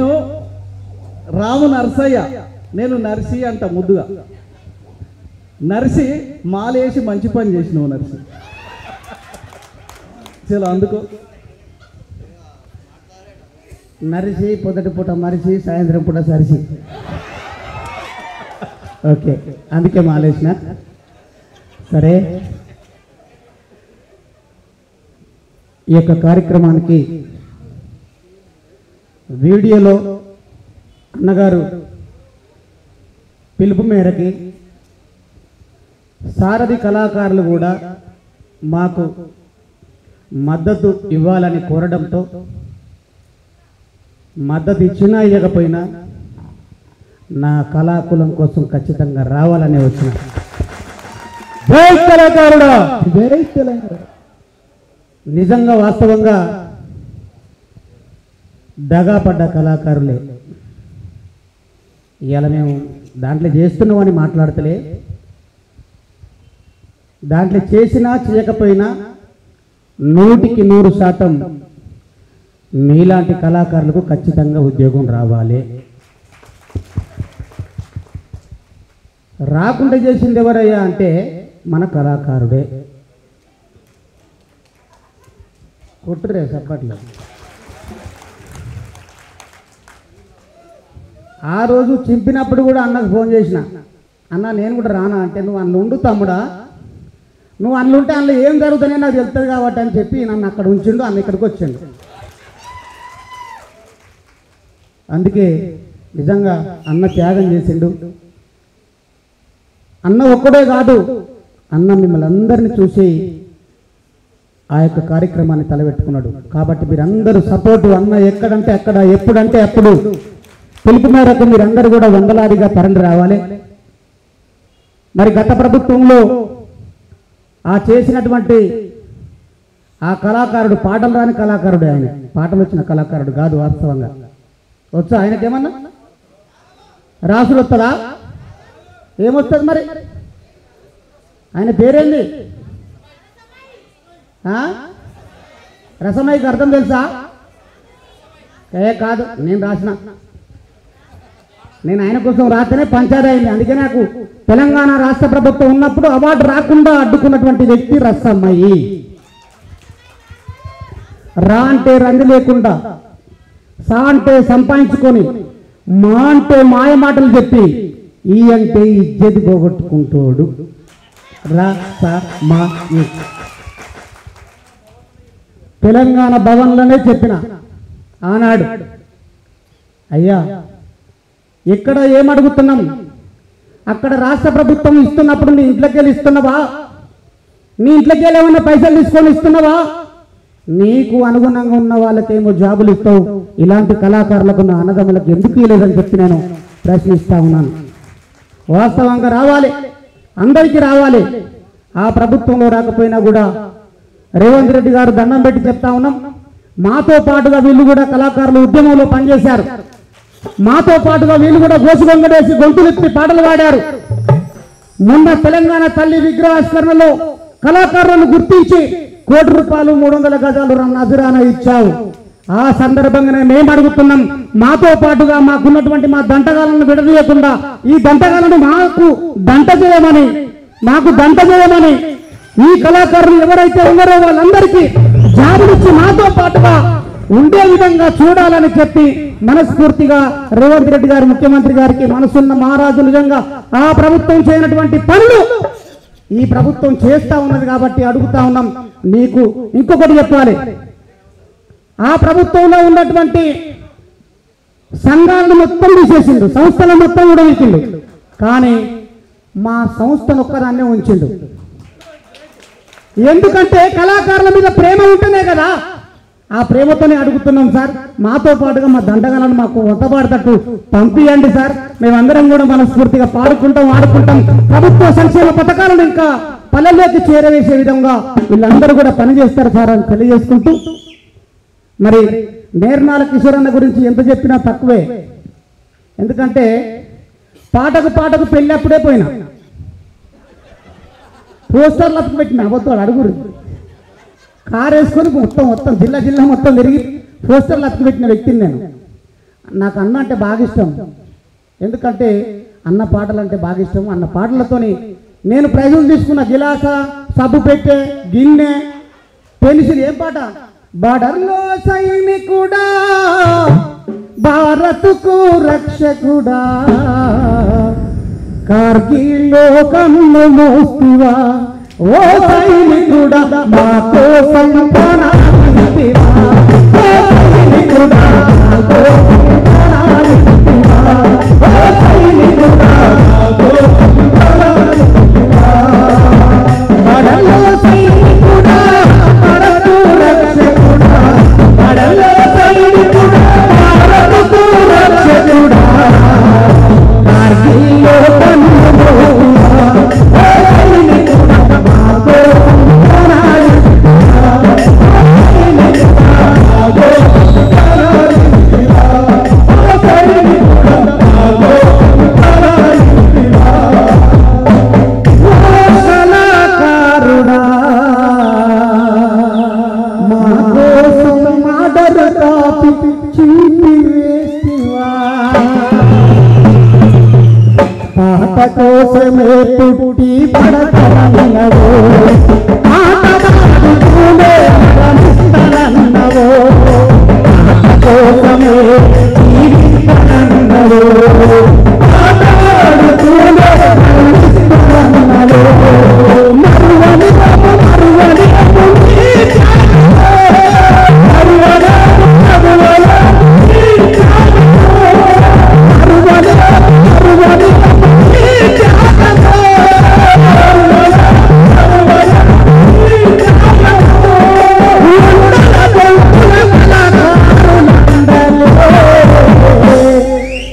నేను రాము నర్సయ్య, నేను నర్సి అంట ముద్దుగా. నర్సి మాలేసి మంచి పని చేసినావు నర్సి. చలో అందుకో. నరిసి పొద్దుటి పూట మరిసి సాయంత్రం పూట సరిసి. ఓకే, అందుకే మాలేసిన. సరే, ఈ యొక్క కార్యక్రమానికి వీడియోలో అన్నగారు పిలుపు మేరకి సారథి కళాకారులు కూడా మాకు మద్దతు ఇవ్వాలని కోరడంతో మద్దతు ఇచ్చినా ఇవ్వకపోయినా నా కళాకులం కోసం ఖచ్చితంగా రావాలని వచ్చిన. జై కళాకారుడా, జై తెలంగాణ. నిజంగా వాస్తవంగా దగాపడ్డ కళాకారులే. ఇవాళ మేము దాంట్లో చేస్తున్నామని మాట్లాడతలే, దాంట్లో చేసినా చేయకపోయినా 100% మీలాంటి కళాకారులకు ఖచ్చితంగా ఉద్యోగం రావాలి. రాకుండా చేసింది ఎవరయ్యా అంటే మన కళాకారుడే. కొట్టురే సప్పట్లో. ఆ రోజు చింపినప్పుడు కూడా అన్నకు ఫోన్ చేసిన, అన్న నేను కూడా రానా అంటే, నువ్వు అందులో ఉండు తమ్ముడా, నువ్వు అందులో ఉంటే అందులో ఏం జరుగుతుందో నాకు తెలుస్తుంది కాబట్టి అని చెప్పి నన్ను అక్కడ ఉంచిండు. అన్న ఇక్కడికి వచ్చిండు. అందుకే నిజంగా అన్న త్యాగం చేసిండు. అన్న ఒక్కడే కాదు, అన్న మిమ్మల్ని అందరినీ చూసి ఆ యొక్క కార్యక్రమాన్ని తలపెట్టుకున్నాడు. కాబట్టి మీరందరూ సపోర్టు, అన్న ఎక్కడంటే అక్కడ, ఎప్పుడంటే అప్పుడు పిలుపు మేరకు మీరందరూ కూడా వందలాదిగా తరలి రావాలి. మరి గత ప్రభుత్వంలో ఆ చేసినటువంటి ఆ కళాకారుడు పాటలు రాని కళాకారుడు, ఆయన పాటలు వచ్చిన కళాకారుడు కాదు. వాస్తవంగా వచ్చా ఆయనకేమన్నా రాసులు వస్తుందా? ఏమొస్తుంది మరి? ఆయన పేరేంది? రసమయ్యకి అర్థం తెలుసా? కాదు, నేను రాసిన. నేను ఆయన కోసం రాస్తేనే పంచాయతీ అయింది. అందుకే నాకు తెలంగాణ రాష్ట్ర ప్రభుత్వం ఉన్నప్పుడు అవార్డు రాకుండా అడ్డుకున్నటువంటి వ్యక్తి రసమయ్యి. రా అంటే రంది లేకుండా, సా అంటే సంపాదించుకొని, మా అంటే మాయ మాటలు చెప్పి, ఈ అంటే ఇజ్జతి పోగొట్టుకుంటాడు. రసమయ్యి తెలంగాణ భవన్లోనే చెప్పిన ఆనాడు, అయ్యా ఇక్కడ ఏమడుగుతున్నాం, అక్కడ రాష్ట్ర ప్రభుత్వం ఇస్తున్నప్పుడు నీ ఇంట్లోకి వెళ్ళి ఇస్తున్నావా? నీ ఇంట్లోకి వెళ్ళి ఏమన్నా పైసలు తీసుకొని ఇస్తున్నావా? నీకు అనుగుణంగా ఉన్న వాళ్ళకేమో జాబులు ఇస్తావు, ఇలాంటి కళాకారులకు నా అన్నదమ్ములకు ఎందుకు ఇవ్వలేదని చెప్పి నేను ప్రశ్నిస్తా ఉన్నాను. వాస్తవంగా రావాలి, అందరికీ రావాలి. ఆ ప్రభుత్వంలో రాకపోయినా కూడా రేవంత్ రెడ్డి గారు దండం పెట్టి చెప్తా ఉన్నాం, మాతో పాటుగా వీళ్ళు కూడా కళాకారులు ఉద్యమంలో పనిచేశారు. మాతో పాటుగా వీళ్ళు కూడా గోసుగొంగడేసి గొంతులెత్తి పాటలు పాడారు. మొన్న తెలంగాణ తల్లి విగ్రహావిష్కరణలో కళాకారులను గుర్తించి ₹1 కోటి 300 గజాలు నజరానా ఇచ్చావు. ఆ సందర్భంగానే మేము అడుగుతున్నాం, మాతో పాటుగా మాకున్నటువంటి మా దంటగాలను విడదీయకుండా ఈ దంటగాలను మాకు దంట చేయమని ఈ కళాకారులు ఎవరైతే ఉన్నారో వాళ్ళందరికీ జాబులిచ్చి మాతో పాటుగా ఉండే విధంగా చూడాలని చెప్పి మనస్ఫూర్తిగా రేవంత్ రెడ్డి గారు ముఖ్యమంత్రి గారికి మనసున్న మహారాజు నిజంగా ఆ ప్రభుత్వం చేయనటువంటి పనులు ఈ ప్రభుత్వం చేస్తా ఉన్నది కాబట్టి అడుగుతా ఉన్నాం. నీకు ఇంకొకటి చెప్పాలి, ఆ ప్రభుత్వంలో ఉన్నటువంటి సంఘాలను మొత్తం తీసేసిండు, సంస్థల మొత్తం కూడా తీసిండు, కానీ మా సంస్థను ఒక్కదాన్నే ఉంచిండు. ఎందుకంటే కళాకారుల మీద ప్రేమ ఉంటేనే కదా. ఆ ప్రేమతోనే అడుగుతున్నాం సార్, మాతో పాటుగా మా దండగాలను మాకు వంతపాడతట్టు పంపియండి సార్, మేమందరం కూడా మనస్ఫూర్తిగా పాడుకుంటాం, ఆడుకుంటాం. ప్రభుత్వ సంక్షేమ పథకాలను ఇంకా పల్లెల్లోకి చేరవేసే విధంగా వీళ్ళందరూ కూడా పనిచేస్తారు సార్ అని తెలియజేసుకుంటూ, మరి నేర్నాల కిషోర్ అన్న గురించి ఎంత చెప్పినా తక్కువే. ఎందుకంటే పాటకు పెళ్ళి అప్పుడే పోయినా, పోస్టర్లు అప్పు పెట్టిన అబద్ధాలు అడుగురు, కారు వేసుకొని మొత్తం జిల్లా మొత్తం తిరిగి పోస్టర్లు అప్పు పెట్టిన వ్యక్తిని నేను. నాకు అన్న అంటే బాగా ఇష్టం. ఎందుకంటే అన్న పాటలు అంటే బాగా ఇష్టం. అన్న పాటలతోని నేను ప్రైజులు తీసుకున్న గిలాస, సబ్బు పెట్టే, గిన్నె, పెన్సిల్. ఏం పాట? బార్డర్లో సైనికుడా, భారత్కు రక్షకుడా, కార్గిల్లో కన్ను మోస్తివా, ఓ సైనికుడా మా కోసం ప్రాణాలిస్తివా, ఓ సైనికుడా మా కోసం ప్రాణాలిస్తివా, ఓ సైనికుడా మా కోసం ప్రాణాలిస్తివా. బార్డర్లో సైనికుడా, భారత్కు రక్షకుడా, బార్డర్లో సైనికుడా, భారత్కు రక్షకుడా, కార్గిల్లో కన్ను మోస్తివా, ఓ సైనికుడా మా కోసం ప్రాణాలిస్తివా, ఓ సైనికుడా మా కోసం ప్రాణాలిస్తివా, ఓ సైనికుడా మా కోసం ప్రాణాలిస్తివా. ఓ కళాకారుడా మా కోసం ఆర్డర్ కాపీ చింపి వేస్తివా, పాట కోసమే పుట్టి పడతనన్నవో, ఆటగాడుతూనే రమిస్తానన్నవో, పాట కోసమే జీవిస్తానన్నవో, ఆటగాడుతూనే రమిస్తానన్నవో, మరువని మరువని నీ త్యాగమో, మరువని నీ త్యాగమో, మరువని నీ త్యాగమో,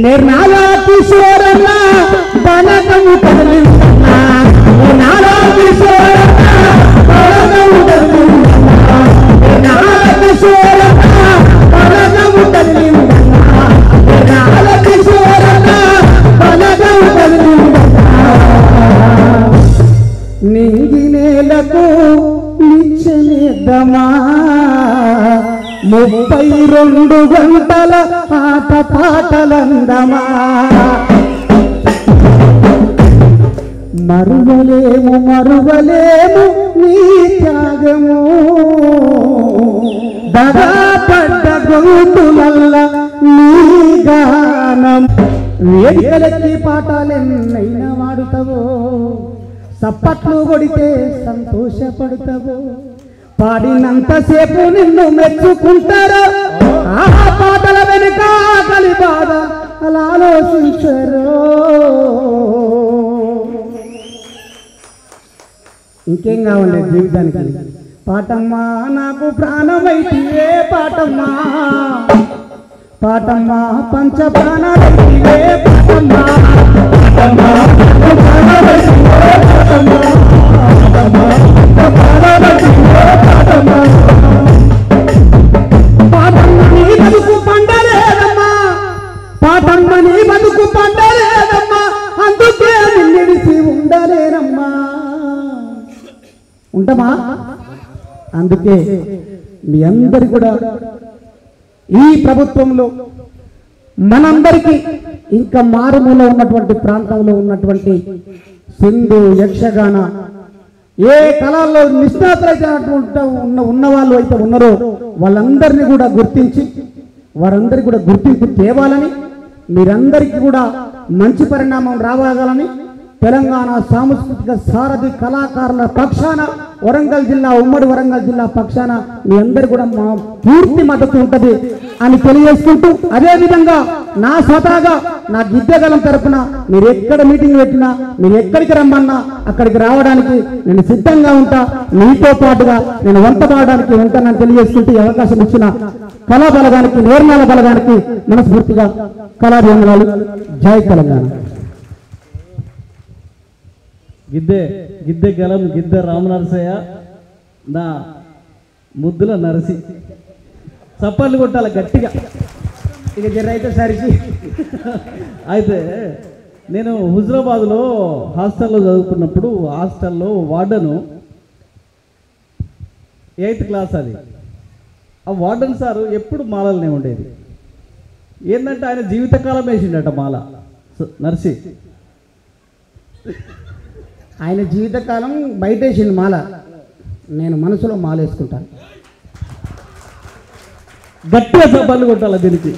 నిర్నాలా కిషోరన్న బలగము కదిలిందన్నా, నిర్నాలా కిషోరన్న బలగము కదిలిందన్నా, నిర్నాలా కిషోరన్న బలగము కదిలిందన్నా, నిర్నాలా కిషోరన్న బలగము కదిలిందన్నా. నింగి నేలకు నిచ్చనిద్దమా, 32 గంటల ఆట పాటలందమా, మరువలేము మరువలేము నీ త్యాగము, దగా పడ్డ గొంతులల్ల నీ గానం. వేదికలెక్కి పాటలెన్నైనా వాడుతావో, చప్పట్లు కొడితే సంతోషపడతావో, పాడినంతసేపు నిన్ను మెచ్చుకుంటారో, ఆ పాటల వెనుక ఆకలి బాధ అలా ఆలోచించరు. ఇంకేం కావాలి జీవితానికి? పాటమ్మా నాకు ప్రాణమైతివే పాటమ్మా, పాటమ్మా పంచ ప్రాణాలైతివే పాటమ్మా, పాటమ్మా పంచ ప్రాణాలైతివే పాటమ్మా, పాటమ్మా పంచ ప్రాణాలైతివే పాటమ్మా. పాటమ్మ నీ బతుకు పండలేదమ్మా, పాటమ్మ నీ బతుకు పండలేదమ్మా, అందుకే నిన్నిడిసి ఉండలేనమ్మా. ఉంటామా? అందుకే మీ అందరి కూడా ఈ ప్రభుత్వంలో మనందరికీ ఇంకా మారుమూల ఉన్నటువంటి ప్రాంతంలో ఉన్నటువంటి సింధు, యక్షగాన ఏ కళల్లో నిష్ణాతులైనటువంటి ఉన్నవాళ్ళు అయితే ఉన్నారో వాళ్ళందరినీ కూడా గుర్తించి వారందరికీ కూడా గుర్తింపు తేవాలని, మీరందరికీ కూడా మంచి పరిణామం రావాలని తెలంగాణ సాంస్కృతిక సారథి కళాకారుల పక్షాన వరంగల్ జిల్లా, ఉమ్మడి వరంగల్ జిల్లా పక్షాన మీ అందరు కూడా మా పూర్తి మద్దతు ఉంటుంది అని తెలియజేసుకుంటూ, అదేవిధంగా నా స్వతహాగా నా గిద్దెగలం తరపున మీరు ఎక్కడ మీటింగ్ పెట్టినా, మీరు ఎక్కడికి రమ్మన్నా అక్కడికి రావడానికి నేను సిద్ధంగా ఉంటా. మీతో పాటుగా నేను వంట పాడడానికి ఉంటానని తెలియజేసుకుంటూ ఈ అవకాశం ఇచ్చిన కళా బలగానికి, నిర్మాణ బలగానికి మనస్ఫూర్తిగా కళాభివందనాలు. జై తెలంగాణ. గిద్దె గలం గిద్దె రామనరసయ్య, నా ముద్దుల నరసి. చప్పట్లు కొట్టాలి గట్టిగా. ఇక జరైతే సరికి అయితే నేను హుజరాబాద్లో హాస్టల్లో చదువుకున్నప్పుడు హాస్టల్లో వార్డను 8th క్లాస్ అది. ఆ వార్డెన్ సారు ఎప్పుడు మాలలనే ఉండేది. ఏంటంటే ఆయన జీవితకాలం వేసిండట మాల నర్సి. ఆయన జీవితకాలం బయటేసింది మాల, నేను మనసులో మాల వేసుకుంటాను. గట్టిగా సభలు కొట్టాలి దీనికి.